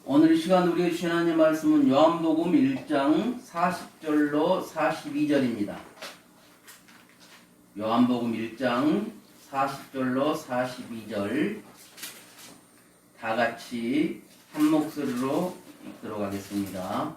오늘 이 시간 우리가 주신 하나님의 말씀은 요한복음 1장 40절로 42절입니다. 요한복음 1장 40절로 42절 다 같이 한 목소리로 읽도록 하겠습니다.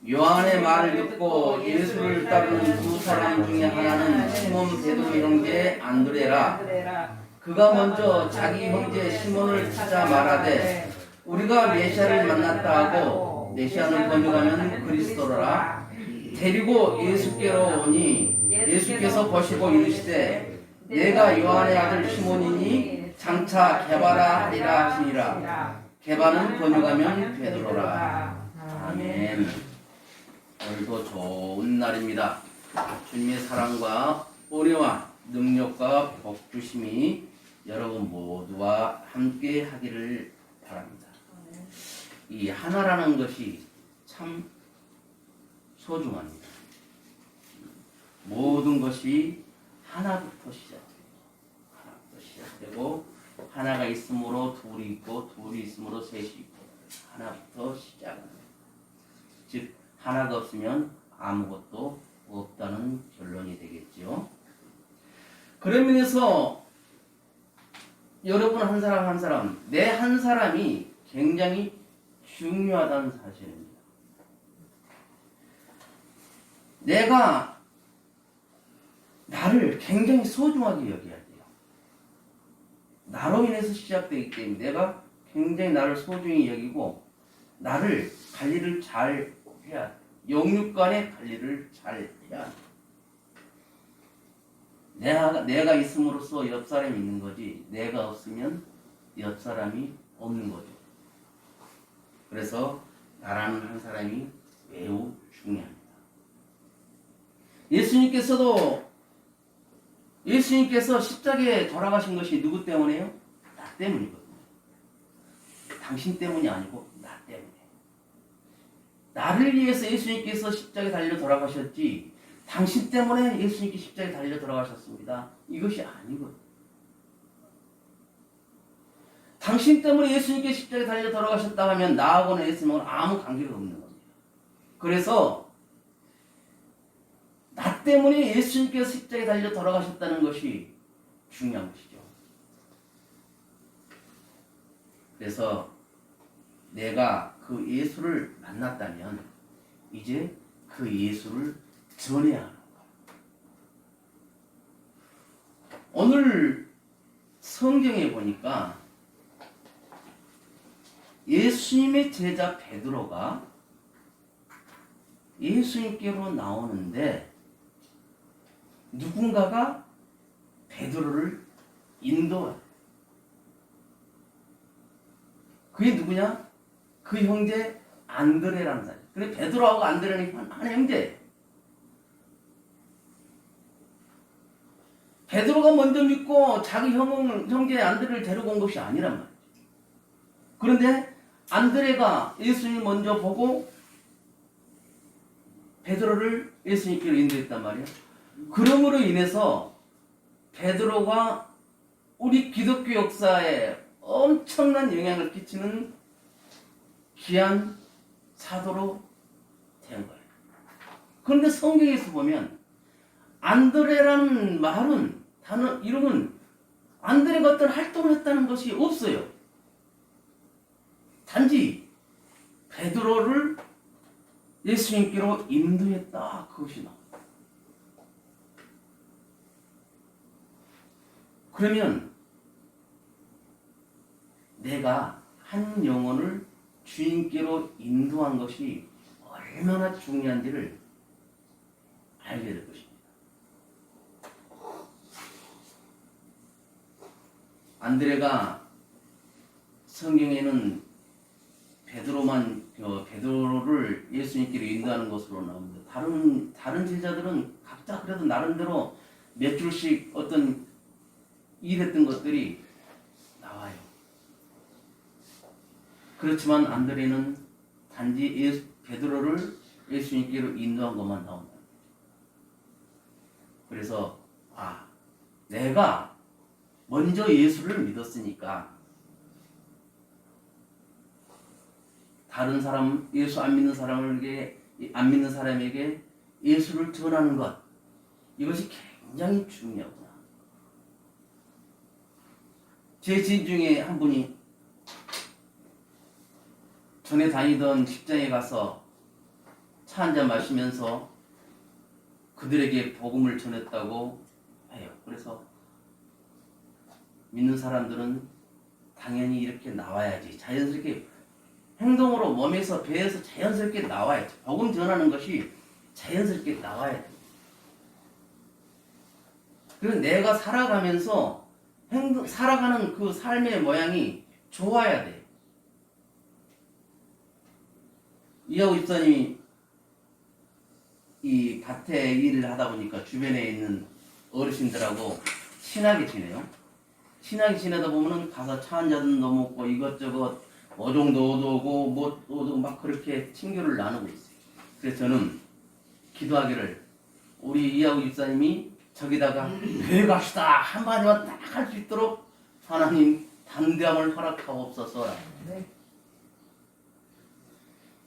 요한의 말을 듣고 예수를 따르는 두 사람 중에 하나는 시몬 베드로 형제 안드레라. 그가 먼저 자기 형제 시몬을 찾아 말하되 우리가 메시아를 만났다 하고, 메시아는 번역하면 그리스도라. 데리고 예수께로 오니 예수께서 보시고 이르시되 내가 요한의 아들 시몬이니 장차 게바라 하리라 하시니라. 게바는 번역하면 베드로라. 아멘. 오늘도 좋은 날입니다. 주님의 사랑과 은혜와 능력과 복주심이 여러분 모두와 함께 하기를 바랍니다. 이 하나라는 것이 참 소중합니다. 모든 것이 하나부터 시작되고 하나가 있으므로 둘이 있고 둘이 있으므로 셋이 있고 하나부터 시작합니다. 즉 하나가 없으면 아무것도 없다는 결론이 되겠지요. 그런 면에서 여러분 한 사람 한 사람, 내 한 사람이 굉장히 중요하다는 사실입니다. 내가 나를 굉장히 소중하게 여겨야 돼요. 나로 인해서 시작되기 때문에 내가 굉장히 나를 소중히 여기고 나를 관리를 잘 해야 돼. 영육간의 관리를 잘 해야 돼. 내가 있음으로써 옆 사람이 있는 거지 내가 없으면 옆 사람이 없는 거죠. 그래서 나라는 한 사람이 매우 중요합니다. 예수님께서 십자가에 돌아가신 것이 누구 때문에요? 나 때문이거든요. 당신 때문이 아니고 나 때문에. 나를 위해서 예수님께서 십자가에 달려 돌아가셨지 당신 때문에 예수님께 십자가에 달려 돌아가셨습니다. 이것이 아니거든요. 당신 때문에 예수님께 십자가에 달려 돌아가셨다 하면 나하고는 예수님하고는 아무 관계가 없는 겁니다. 그래서 나 때문에 예수님께서 십자가에 달려 돌아가셨다는 것이 중요한 것이죠. 그래서 내가 그 예수를 만났다면 이제 그 예수를 전해야 하는 거예요. 오늘 성경에 보니까 예수님의 제자 베드로가 예수님께로 나오는데 누군가가 베드로를 인도해요. 그게 누구냐? 그 형제 안드레라는 사람. 그래 베드로하고 안드레는 한 형제예요. 베드로가 먼저 믿고 자기 형제 안드레를 데리고 온 것이 아니란 말이에요. 그런데 안드레가 예수님 먼저 보고 베드로를 예수님께로 인도했단 말이에요. 그러므로 인해서 베드로가 우리 기독교 역사에 엄청난 영향을 끼치는 귀한 사도로 된 거예요. 그런데 성경에서 보면 안드레라는 말은 단어 이름은 안드레가 어떤 활동을 했다는 것이 없어요. 단지 베드로를 예수님께로 인도했다 그것이 나옵니다. 그러면 내가 한 영혼을 주님께로 인도한 것이 얼마나 중요한지를 알게 될 것입니다. 안드레가 성경에는 베드로를 예수님께로 인도하는 것으로 나옵니다. 다른 제자들은 각자 그래도 나름대로 몇 줄씩 어떤 일했던 것들이 나와요. 그렇지만 안드레는 단지 베드로를 예수님께로 인도한 것만 나온다. 그래서 내가 먼저 예수를 믿었으니까 다른 사람, 예수 안 믿는 사람에게 예수를 전하는 것, 이것이 굉장히 중요하구나. 제 지인 중에 한 분이 전에 다니던 직장에 가서 차 한잔 마시면서 그들에게 복음을 전했다고 해요. 그래서 믿는 사람들은 당연히 이렇게 나와야지. 자연스럽게 행동으로 몸에서 배에서 자연스럽게 나와야지. 복음 전하는 것이 자연스럽게 나와야 돼. 그래서 내가 살아가면서 살아가는 그 삶의 모양이 좋아야 돼. 이하우 집사님이 이 밭에 일을 하다 보니까 주변에 있는 어르신들하고 친하게 지내요. 친하게 지내다 보면은 가서 차 한잔 넣어먹고 이것저것 어종도 얻어오고 뭐 얻어오고 막 그렇게 친교를 나누고 있어요. 그래서 저는 기도하기를 우리 이하우 집사님이 저기다가 교회 갑시다 한마디만 딱 할 수 있도록 하나님 담대함을 허락하옵소서. 네.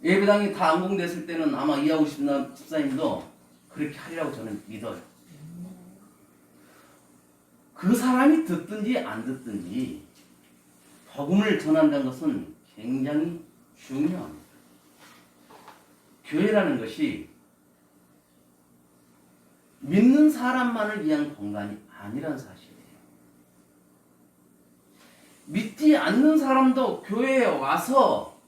예배당이 다 안공됐을 때는 아마 이하우 집사님도 그렇게 하리라고 저는 믿어요. 그 사람이 듣든지 안 듣든지 복음을 전한다는 것은 굉장히 중요합니다. 교회라는 것이 믿는 사람만을 위한 공간이 아니란 사실이에요. 믿지 않는 사람도 교회에 와서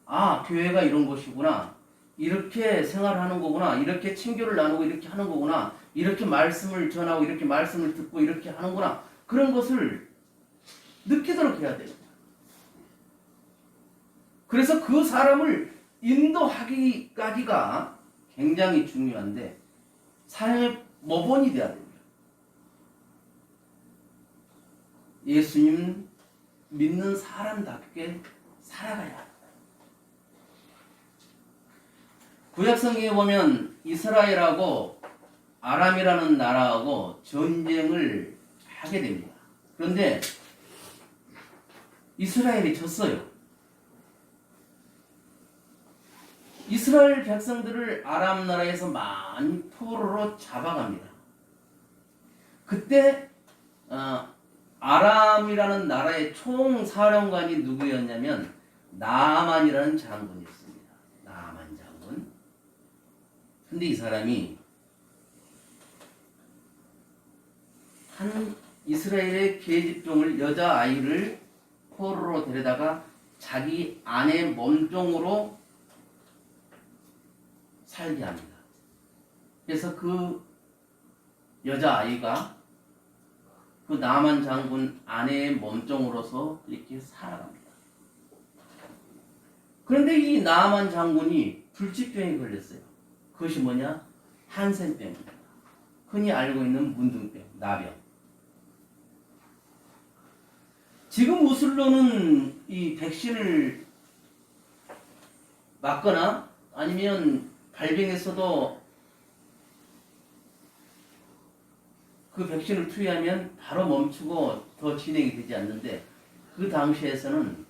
아, 교회가 이런 곳이구나. 이렇게 생활하는 거구나. 이렇게 친교를 나누고 이렇게 하는 거구나. 이렇게 말씀을 전하고 이렇게 말씀을 듣고 이렇게 하는구나. 그런 것을 느끼도록 해야 돼요. 그래서 그 사람을 인도하기까지가 굉장히 중요한데 삶의 모본이 돼야 됩니다. 예수님 믿는 사람답게 살아가야 합니다. 구약성경에 보면 이스라엘하고 아람이라는 나라하고 전쟁을 하게 됩니다. 그런데 이스라엘이 졌어요. 이스라엘 백성들을 아람 나라에서 많이 포로로 잡아갑니다. 그때 아람이라는 나라의 총사령관이 누구였냐면 나아만이라는 장군이었습니다. 나아만 장군. 근데 이 사람이 한 이스라엘의 계집종을 여자아이를 포로로 데려다가 자기 아내 몸종으로 살게 합니다. 그래서 그 여자아이가 그 나만 장군 아내의 몸종으로서 이렇게 살아갑니다. 그런데 이 나만 장군이 불치병에 걸렸어요. 그것이 뭐냐? 한센병입니다. 흔히 알고 있는 문둥병, 나병. 지금 우슬로는 이 백신을 맞거나 아니면 발병했어도 그 백신을 투여하면 바로 멈추고 더 진행이 되지 않는데 그 당시에서는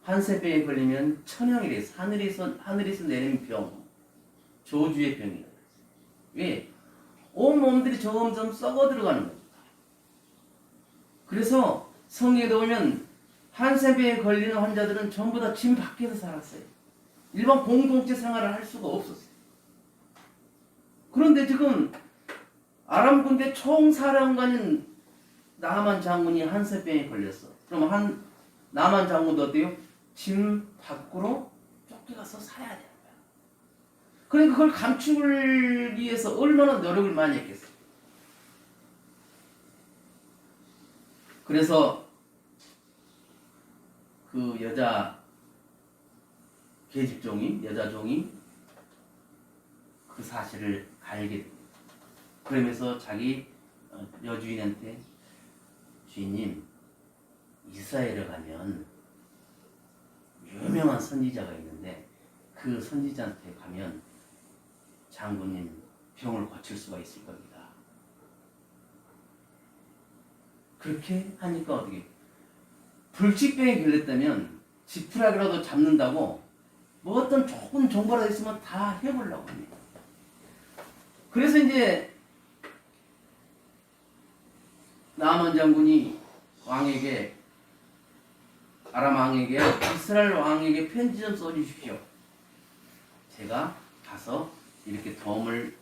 한센병에 걸리면 천형이래. 하늘에서 내리는 병, 저주의 병이에요. 왜? 온 몸들이 점점 썩어 들어가는 겁니다. 그래서 성경에도 보면 한센병에 걸리는 환자들은 전부 다 집 밖에서 살았어요. 일반 공동체 생활을 할 수가 없었어요. 그런데 지금 아람 군대 총사령관인 나만 장군이 한센병에 걸렸어. 그럼 나만 장군도 어때요? 집 밖으로 쫓겨가서 살아야 되는 거야. 그러니까 그걸 감추기 위해서 얼마나 노력을 많이 했겠어요. 그래서 그 여자종이 그 사실을 알게 됩니다. 그러면서 자기 여주인한테 주인님, 이스라엘에 가면 유명한 선지자가 있는데 그 선지자한테 가면 장군님 병을 고칠 수가 있을 겁니다. 그렇게 하니까 어떻게 불치병에 걸렸다면 지푸라기라도 잡는다고 뭐 어떤 조금 정보라도 있으면 다 해보려고 합니다. 그래서 이제 나만 장군이 왕에게, 아람 왕에게, 이스라엘 왕에게 편지 좀 써주십시오. 제가 가서 이렇게 도움을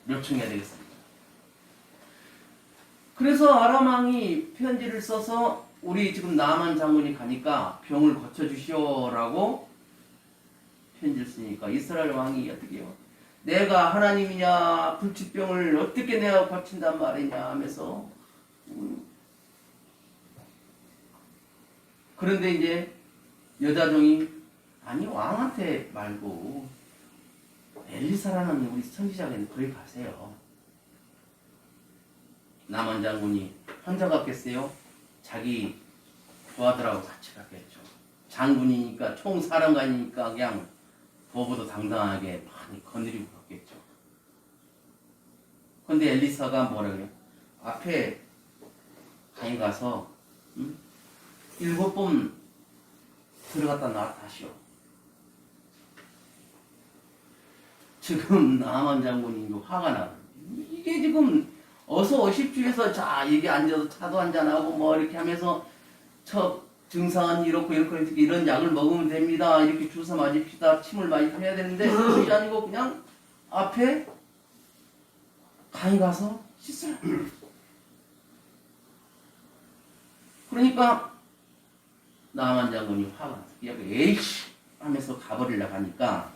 요청해야 되겠습니다. 그래서 아람 왕이 편지를 써서 우리 지금 나만 장군이 가니까 병을 고쳐주시오라고 편지를 쓰니까 이스라엘 왕이 어떻게 해요? 내가 하나님이냐, 불치병을 어떻게 내가 고친단 말이냐 하면서 그런데 이제 여자종이 아니 왕한테 말고 엘리사라는 우리 선지자에게 거기 가세요. 나만 장군이 혼자 갔겠어요? 자기 부하들하고 같이 갔겠죠. 장군이니까 총사령관이니까 그냥 뭐보다 당당하게 많이 거느리고 갔겠죠. 근데 엘리사가 뭐라 그래요? 앞에 가인 가서 7번 들어갔다 나왔다시오. 지금 나만 장군이 화가 나요. 이게 지금 어서 오십시오 해서 자 여기 앉아서 차도 한잔하고 뭐 이렇게 하면서 저 증상은 이렇고 이런 약을 먹으면 됩니다. 이렇게 주사 맞읍시다. 침을 많이 해야 되는데 그게 아니고 그냥 앞에 가인 가서 씻어요. 그러니까 나만 장군이 화가 나서 에이씨 하면서 가버리려고 하니까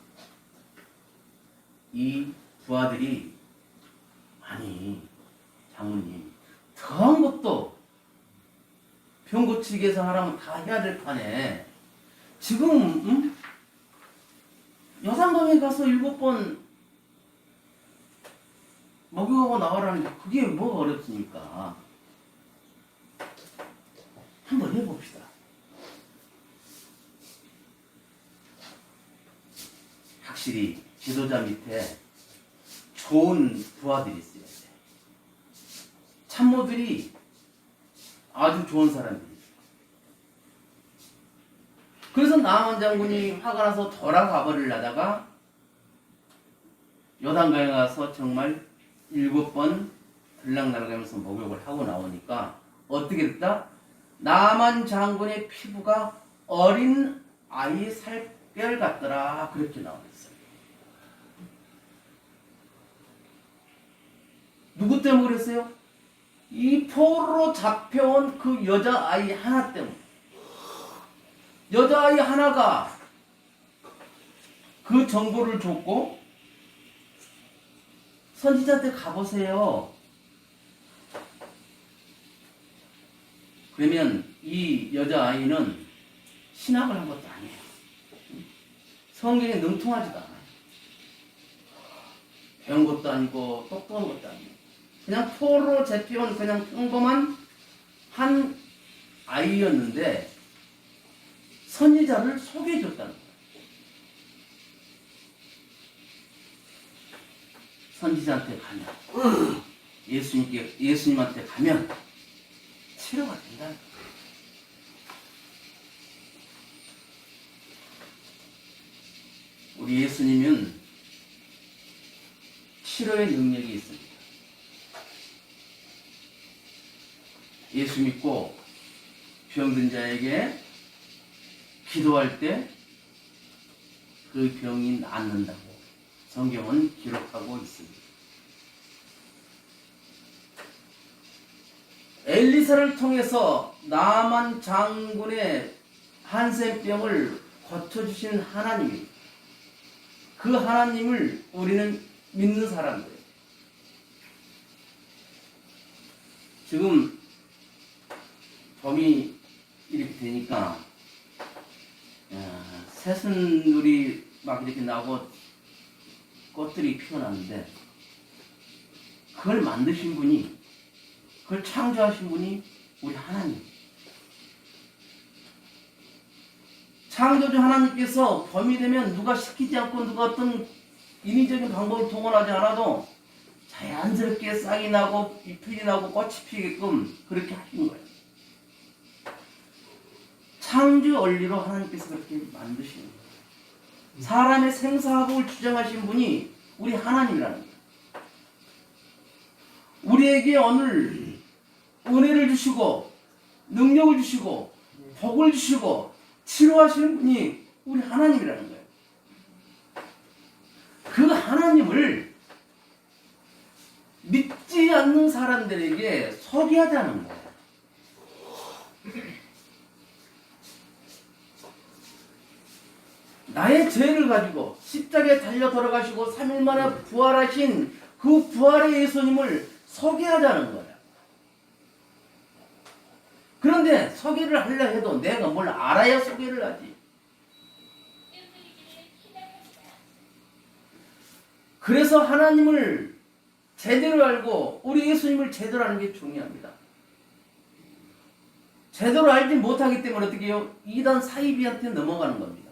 이 부하들이 아니 장군님 더한 것도 병 고치기 위해서 하라면 다 해야 될 판에 지금 여상방에 가서 7번 먹여가고 나와라는데 그게 뭐가 어렵습니까? 한번 해봅시다. 확실히 지도자 밑에 좋은 부하들이 있어야 돼. 참모들이 아주 좋은 사람들이죠. 그래서 나만 장군이 화가 나서 돌아가 버리려다가 요단강에 가서 정말 7번 들락날락하면서 목욕을 하고 나오니까 어떻게 됐다? 나만 장군의 피부가 어린 아이 살결 같더라 그렇게 나오겠어요. 누구 때문에 그랬어요? 이 포로로 잡혀온 그 여자아이 하나 때문에. 여자아이 하나가 그 정보를 줬고 선지자한테 가보세요. 그러면 이 여자아이는 신학을 한 것도 아니에요. 성경에 능통하지도 않아요. 배운 것도 아니고 똑똑한 것도 아니에요. 그냥 포로로 잡혀온 그냥 평범한 한 아이였는데 선지자를 소개해줬다는 거예요. 선지자한테 가면 예수님한테 가면 치료가 된다는 거예요. 우리 예수님은 치료의 능력이 있습니다. 예수 믿고 병든 자에게 기도할 때 그 병이 낫는다고 성경은 기록하고 있습니다. 엘리사를 통해서 나만 장군의 한센병을 고쳐주신 하나님입니다. 그 하나님을 우리는 믿는 사람들이에요. 지금 봄이 이렇게 되니까 새순들이 막 이렇게 나고 꽃들이 피어나는데 그걸 만드신 분이, 그걸 창조하신 분이 우리 하나님. 창조주 하나님께서 봄이 되면 누가 시키지 않고 누가 어떤 인위적인 방법을 동원하지 않아도 자연스럽게 싹이 나고 잎이 나고 꽃이 피게끔 그렇게 하신 거예요. 창조 원리로 하나님께서 그렇게 만드신 거예요. 사람의 생사학을 주장하신 분이 우리 하나님이라는 거예요. 우리에게 오늘 은혜를 주시고 능력을 주시고 복을 주시고 치료하시는 분이 우리 하나님이라는 거예요. 그 하나님을 믿지 않는 사람들에게 소개하자는 거예요. 나의 죄를 가지고 십자가에 달려 돌아가시고 3일 만에 부활하신 그 부활의 예수님을 소개하자는 거예요. 그런데 소개를 하려 해도 내가 뭘 알아야 소개를 하지. 그래서 하나님을 제대로 알고 우리 예수님을 제대로 아는 게 중요합니다. 제대로 알지 못하기 때문에 어떻게 해요? 이단 사이비한테 넘어가는 겁니다.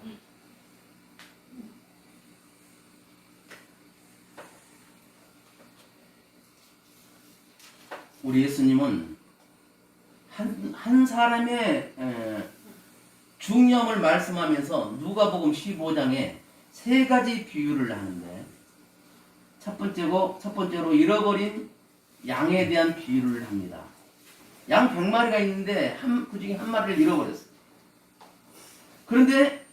우리 예수님은 한 사람의 중요함을 말씀하면서 누가복음 15장에 세 가지 비유를 하는데 첫 번째로 잃어버린 양에 대한 비유를 합니다. 양 100마리가 있는데 그 중에 한 마리를 잃어버렸어요. 그런데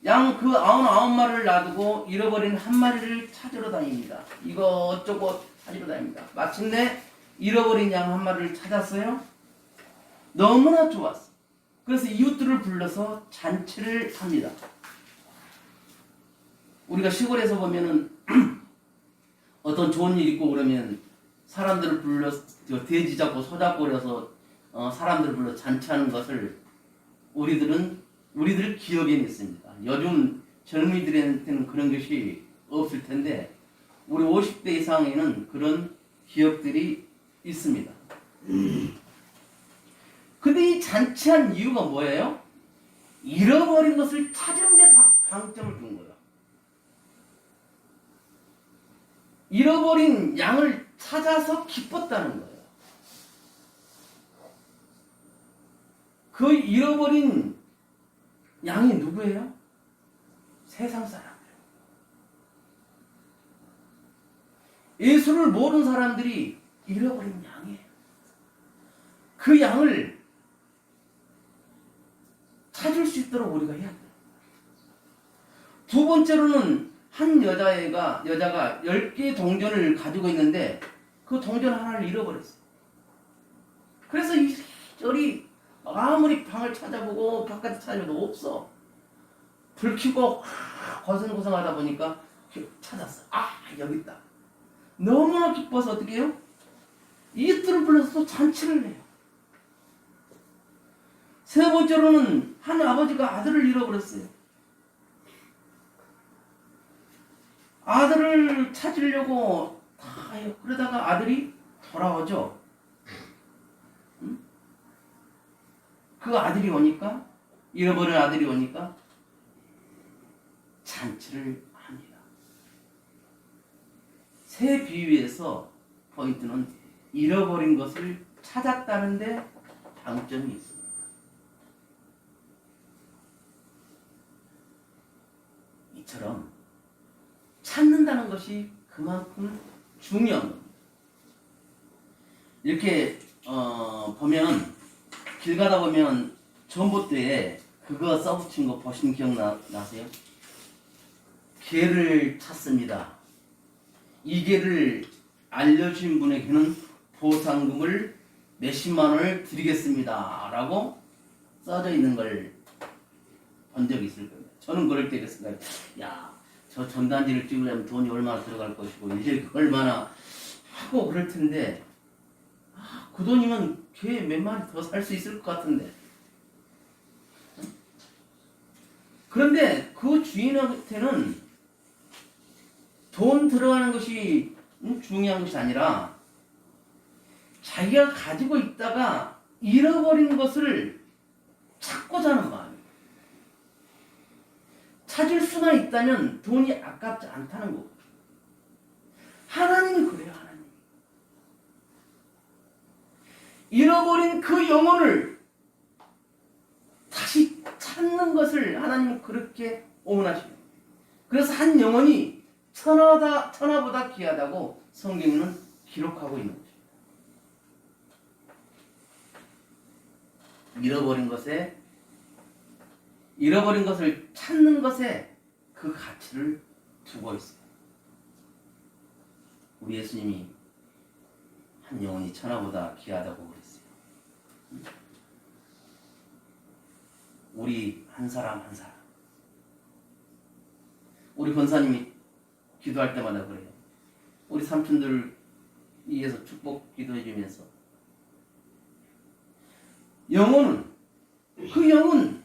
양 그 99마리를 놔두고 잃어버린 한 마리를 찾으러 다닙니다. 이것저것 찾으러 다닙니다. 마침내 잃어버린 양 한 마리를 찾았어요. 너무나 좋았어. 그래서 이웃들을 불러서 잔치를 합니다. 우리가 시골에서 보면은 어떤 좋은 일 있고 그러면 사람들을 불러 돼지 잡고 소 잡고 그래서 사람들을 불러 잔치하는 것을 우리들 기억에 있습니다. 요즘 젊은이들한테는 그런 것이 없을 텐데 우리 50대 이상에는 그런 기억들이 있습니다. 근데 이 잔치한 이유가 뭐예요? 잃어버린 것을 찾는 데 방점을 둔 거예요. 잃어버린 양을 찾아서 기뻤다는 거예요. 그 잃어버린 양이 누구예요? 세상 사람들. 예수를 모르는 사람들이 잃어버린 양이에요. 그 양을 찾을 수 있도록 우리가 해야 돼요. 두 번째로는 한 여자가 10개의 동전을 가지고 있는데 그 동전 하나를 잃어버렸어요. 그래서 이리저리 아무리 방을 찾아보고 바깥에 찾아봐도 없어. 불 켜고 고생하다 보니까 찾았어. 여기 있다. 너무나 기뻐서 어떻게 해요? 이웃들을 불러서 또 잔치를 해요. 세 번째로는 한 아버지가 아들을 잃어버렸어요. 아들을 찾으려고 다 해요. 그러다가 아들이 돌아오죠. 응? 그 아들이 오니까, 잃어버린 아들이 오니까 잔치를 합니다. 세 비유에서 포인트는 잃어버린 것을 찾았다는데 방점이 있습니다. 이처럼 찾는다는 것이 그만큼 중요한 겁니다. 이렇게 보면 길 가다 보면 전봇대에 그거 써붙인 거 보신 기억 나세요? 개를 찾습니다. 이 개를 알려주신 분에게는 보상금을 몇십만 원을 드리겠습니다 라고 써져 있는 걸 본 적이 있을 겁니다. 저는 그럴 때 그랬어요. 저 전단지를 찍으려면 돈이 얼마나 들어갈 것이고 이제 얼마나 하고 그럴 텐데 그 돈이면 개 몇 마리 더 살 수 있을 것 같은데. 그런데 그 주인한테는 돈 들어가는 것이 중요한 것이 아니라 자기가 가지고 있다가 잃어버린 것을 찾고자 하는 마음이에요. 찾을 수만 있다면 돈이 아깝지 않다는 거고. 하나님이 그래요. 하나님. 잃어버린 그 영혼을 다시 다시 찾는 것을 하나님은 그렇게 오문하십니다. 그래서 한 영혼이 천하보다 귀하다고 성경은 기록하고 있는 것입니다. 잃어버린 것을 찾는 것에 그 가치를 두고 있어요. 우리 예수님이 한 영혼이 천하보다 귀하다고 그랬어요. 우리 한 사람 한 사람. 우리 권사님이 기도할 때마다 그래요. 우리 삼촌들 위해서 축복 기도해 주면서 그 영은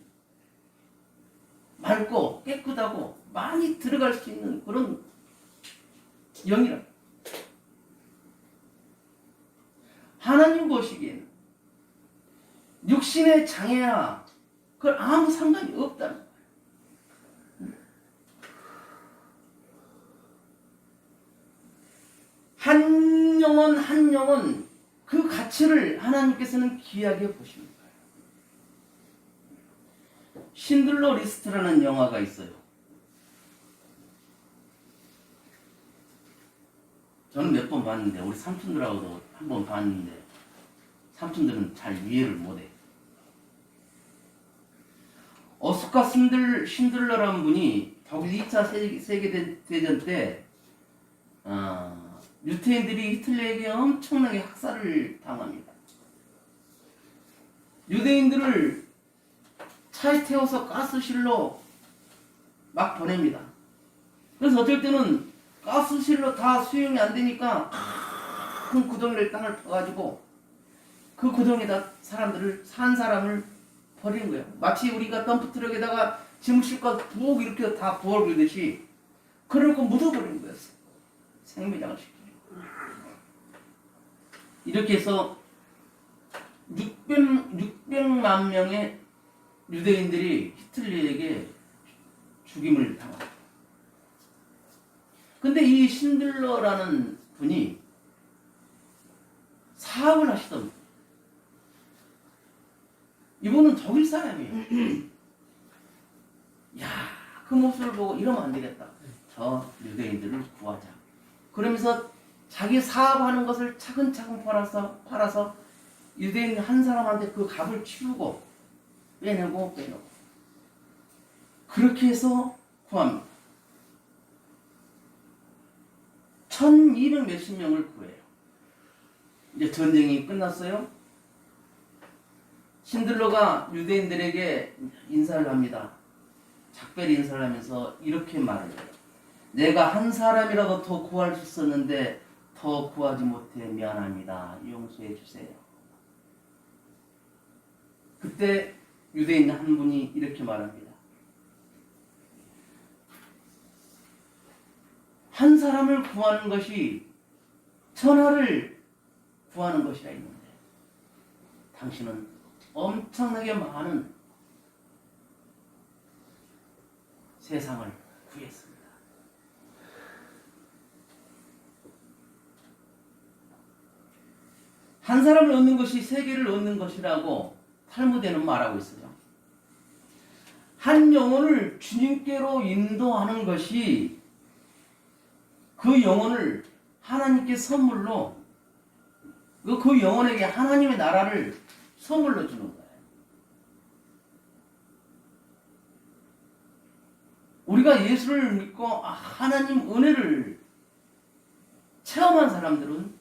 맑고 깨끗하고 많이 들어갈 수 있는 그런 영이라. 하나님 보시기에는 육신의 장애나 그걸 아무 상관이 없다는 거예요. 한 영혼 그 가치를 하나님께서는 귀하게 보십니다. 신들러 리스트라는 영화가 있어요. 저는 몇 번 봤는데 우리 삼촌들하고도 한 번 봤는데 삼촌들은 잘 이해를 못해. 어스카 신들러라는 분이 독일 2차 세계대전 때 유태인들이 히틀러에게 엄청나게 학살을 당합니다. 유대인들을 차에 태워서 가스실로 막 보냅니다. 그래서 어쩔 때는 가스실로 다 수용이 안 되니까 큰 구덩이를 땅을 파가지고 그 구덩이에다 산 사람을 버리는 거예요. 마치 우리가 덤프트럭에다가 짐을 싣고 부엌 이렇게 다 부엌을 걸듯이 그러고 묻어버리는 거였어요. 생매장을 시키고. 이렇게 해서 600만 명의 유대인들이 히틀러에게 죽임을 당합니다. 근데 이 신들러라는 분이 사업을 하시던 분. 이분은 독일 사람이에요. 야, 그 모습을 보고 이러면 안 되겠다. 저 유대인들을 구하자. 그러면서 자기 사업하는 것을 차근차근 팔아서 유대인 한 사람한테 그 값을 치우고 빼내고 그렇게 해서 구합니다. 1200 몇십 명을 구해요. 이제 전쟁이 끝났어요. 신들러가 유대인들에게 인사를 합니다. 작별 인사를 하면서 이렇게 말해요. 내가 한 사람이라도 더 구할 수 있었는데 더 구하지 못해 미안합니다. 용서해 주세요. 그때 유대인 한 분이 이렇게 말합니다. 한 사람을 구하는 것이 천하를 구하는 것이라 했는데 당신은 엄청나게 많은 세상을 구했습니다. 한 사람을 얻는 것이 세계를 얻는 것이라고 탈무드에는 말하고 있어요. 한 영혼을 주님께로 인도하는 것이 그 영혼을 하나님께 선물로 그 영혼에게 하나님의 나라를 선물로 주는 거예요. 우리가 예수를 믿고 하나님 은혜를 체험한 사람들은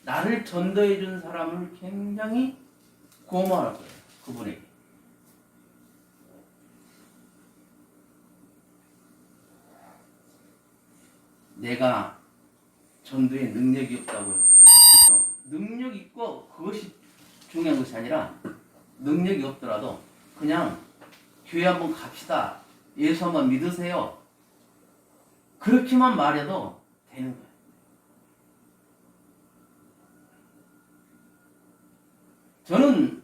나를 전도해 준 사람을 굉장히 고마워할 거예요. 그분에게. 내가 전도에 능력이 없다고요. 능력이 있고 그것이 중요한 것이 아니라 능력이 없더라도 그냥 교회 한번 갑시다. 예수 한번 믿으세요. 그렇게만 말해도 되는 거예요. 저는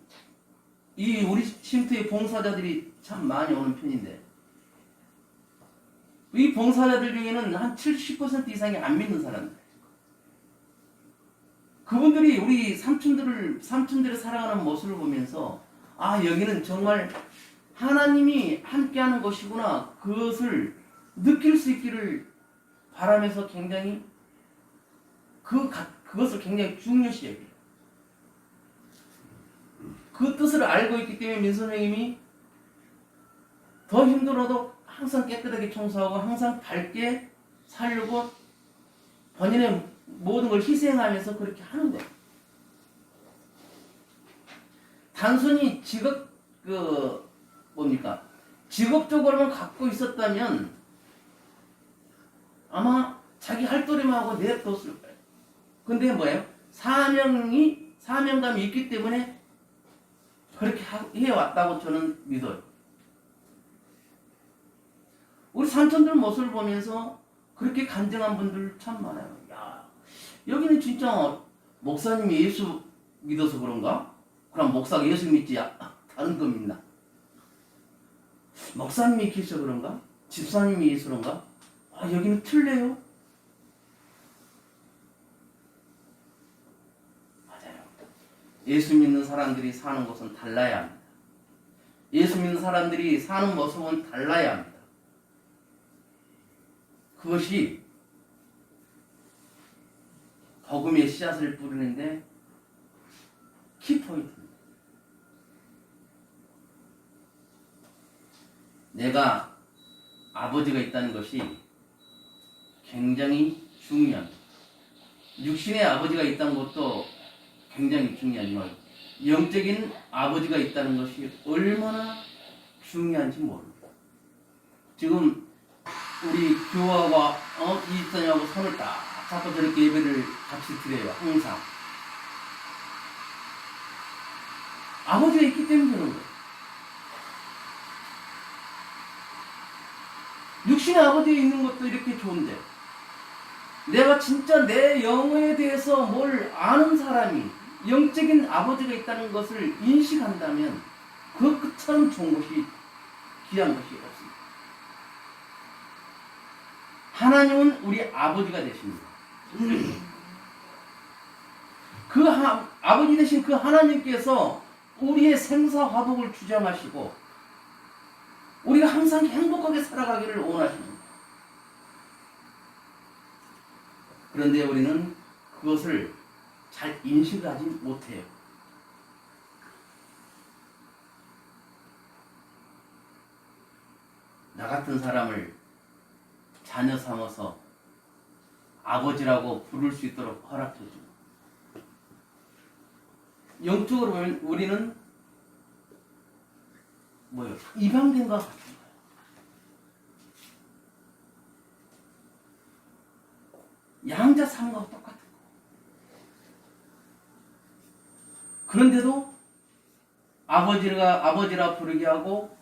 이 우리 쉼터의 봉사자들이 참 많이 오는 편인데 이 봉사자들 중에는 한 70% 이상이 안 믿는 사람들. 그분들이 우리 삼촌들을 사랑하는 모습을 보면서 여기는 정말 하나님이 함께하는 것이구나, 그것을 느낄 수 있기를 바라면서 굉장히 그것을 굉장히 중요시 여겨요. 그 뜻을 알고 있기 때문에 민 선생님이 더 힘들어도 항상 깨끗하게 청소하고 항상 밝게 살려고 본인의 모든 걸 희생하면서 그렇게 하는 거예요. 단순히 직업적으로만 갖고 있었다면 아마 자기 할 도리만 하고 내버렸을 거예요. 근데 뭐예요? 사명감이 있기 때문에 그렇게 해왔다고 저는 믿어요. 우리 삼촌들 모습을 보면서 그렇게 간증한 분들 참 많아요. 야, 여기는 진짜 목사님이 예수 믿어서 그런가? 그럼 목사가 예수 믿지 다른 거 믿나? 목사님이 계셔서 그런가? 집사님이 예수 그런가? 여기는 틀려요. 맞아요. 예수 믿는 사람들이 사는 것은 달라야 합니다. 예수 믿는 사람들이 사는 모습은 달라야 합니다. 그것이 복음의 씨앗을 뿌리는데 키포인트입니다. 내가 아버지가 있다는 것이 굉장히 중요합니다. 육신의 아버지가 있다는 것도 굉장히 중요하지만 영적인 아버지가 있다는 것이 얼마나 중요한지 모릅니다. 지금 우리 교화와 이집사님하고 손을 딱 잡고 저렇게 예배를 같이 드려요. 항상 아버지가 있기 때문에 그런 거예요. 육신의 아버지가 있는 것도 이렇게 좋은데 내가 진짜 내 영에 대해서 뭘 아는 사람이 영적인 아버지가 있다는 것을 인식한다면 그 끝처럼 좋은 것이 귀한 것이 없습니다. 하나님은 우리 아버지가 되십니다. 그 아버지 되신 그 하나님께서 우리의 생사화복을 주장하시고 우리가 항상 행복하게 살아가기를 원하십니다. 그런데 우리는 그것을 잘 인식하지 못해요. 나 같은 사람을 자녀 삼아서 아버지라고 부를 수 있도록 허락해주고, 영적으로 보면 우리는 뭐예요? 입양된 것 같은 거예요. 양자 삼은 것과 똑같은 거예요. 그런데도 아버지라 부르게 하고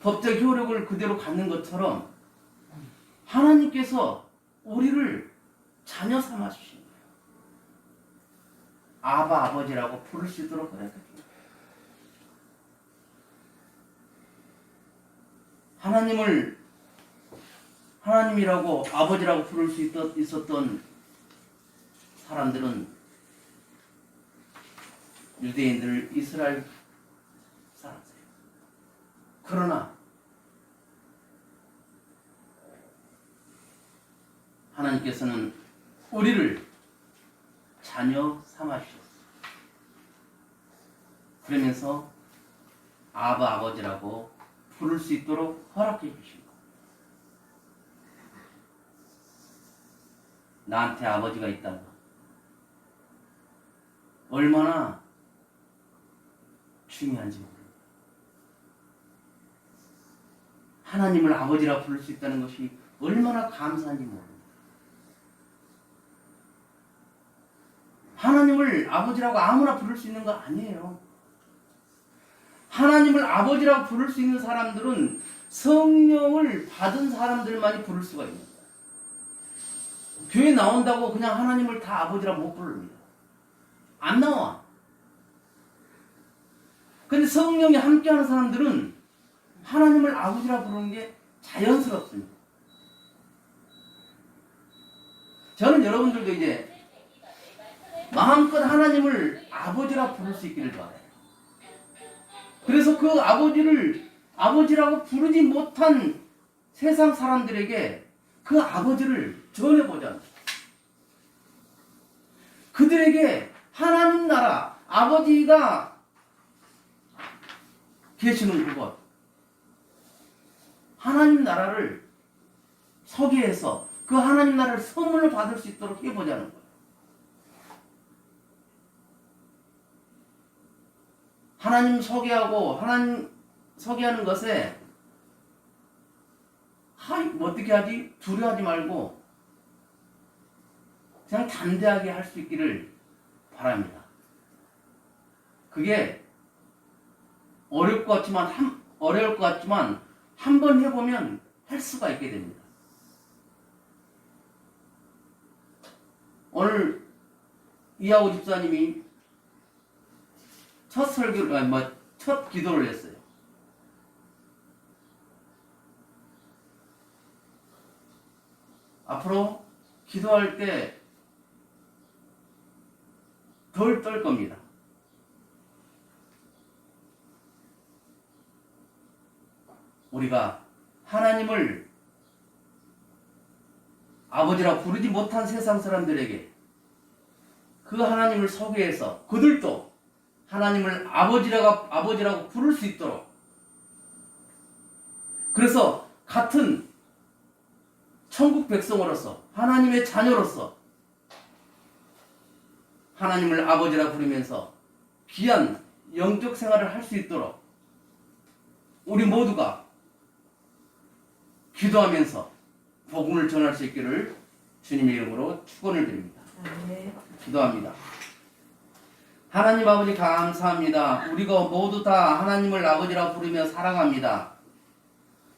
법적 효력을 그대로 갖는 것처럼 하나님께서 우리를 자녀 삼아 주신 거예요. 아버지라고 부를 수 있도록 그랬거든요. 하나님이라고 아버지라고 부를 수 있었던 사람들은 유대인들, 이스라엘 사람들이에요. 그러나 하나님께서는 우리를 자녀 삼아 주셨어요. 그러면서 아버지라고 부를 수 있도록 허락해 주신 거예요. 나한테 아버지가 있다는 거 얼마나 중요한지 모릅니다. 하나님을 아버지라 부를 수 있다는 것이 얼마나 감사한지 모릅니다. 하나님을 아버지라고 아무나 부를 수 있는 거 아니에요. 하나님을 아버지라고 부를 수 있는 사람들은 성령을 받은 사람들만이 부를 수가 있는 거예요. 교회 나온다고 그냥 하나님을 다 아버지라고 못 부릅니다. 안 나와. 근데 성령이 함께하는 사람들은 하나님을 아버지라고 부르는 게 자연스럽습니다. 저는 여러분들도 이제 마음껏 하나님을 아버지라 부를 수 있기를 바라요. 그래서 그 아버지를 아버지라고 부르지 못한 세상 사람들에게 그 아버지를 전해보자. 그들에게 하나님 나라, 아버지가 계시는 그곳, 하나님 나라를 소개해서 그 하나님 나라를 선물로 받을 수 있도록 해보자는 거예요. 하나님 소개하고 하나님 소개하는 것에 뭐 어떻게 하지? 두려워하지 말고 그냥 담대하게 할 수 있기를 바랍니다. 그게 어려울 것 같지만 한 번 해보면 할 수가 있게 됩니다. 오늘 이하우 집사님이 첫 기도를 했어요. 앞으로 기도할 때 덜 떨 겁니다. 우리가 하나님을 아버지라 부르지 못한 세상 사람들에게 그 하나님을 소개해서 그들도 하나님을 아버지라고 부를 수 있도록, 그래서 같은 천국 백성으로서 하나님의 자녀로서 하나님을 아버지라 부르면서 귀한 영적 생활을 할 수 있도록 우리 모두가 기도하면서 복음을 전할 수 있기를 주님의 이름으로 축원을 드립니다. 기도합니다. 하나님 아버지 감사합니다. 우리가 모두 다 하나님을 아버지라 부르며 살아갑니다.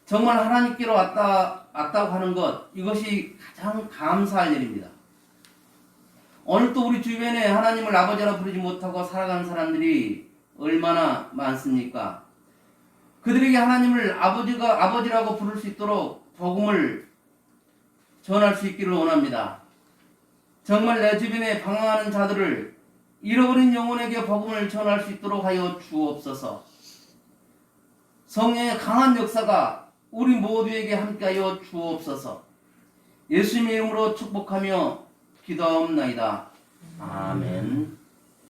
정말 하나님께로 왔다고 하는 것, 이것이 가장 감사할 일입니다. 오늘 또 우리 주변에 하나님을 아버지라 부르지 못하고 살아가는 사람들이 얼마나 많습니까? 그들에게 하나님을 아버지라고 부를 수 있도록 복음을 전할 수 있기를 원합니다. 정말 내 주변에 방황하는 자들을 잃어버린 영혼에게 복음을 전할 수 있도록 하여 주옵소서. 성령의 강한 역사가 우리 모두에게 함께하여 주옵소서. 예수님의 이름으로 축복하며 기도하옵나이다. 아멘.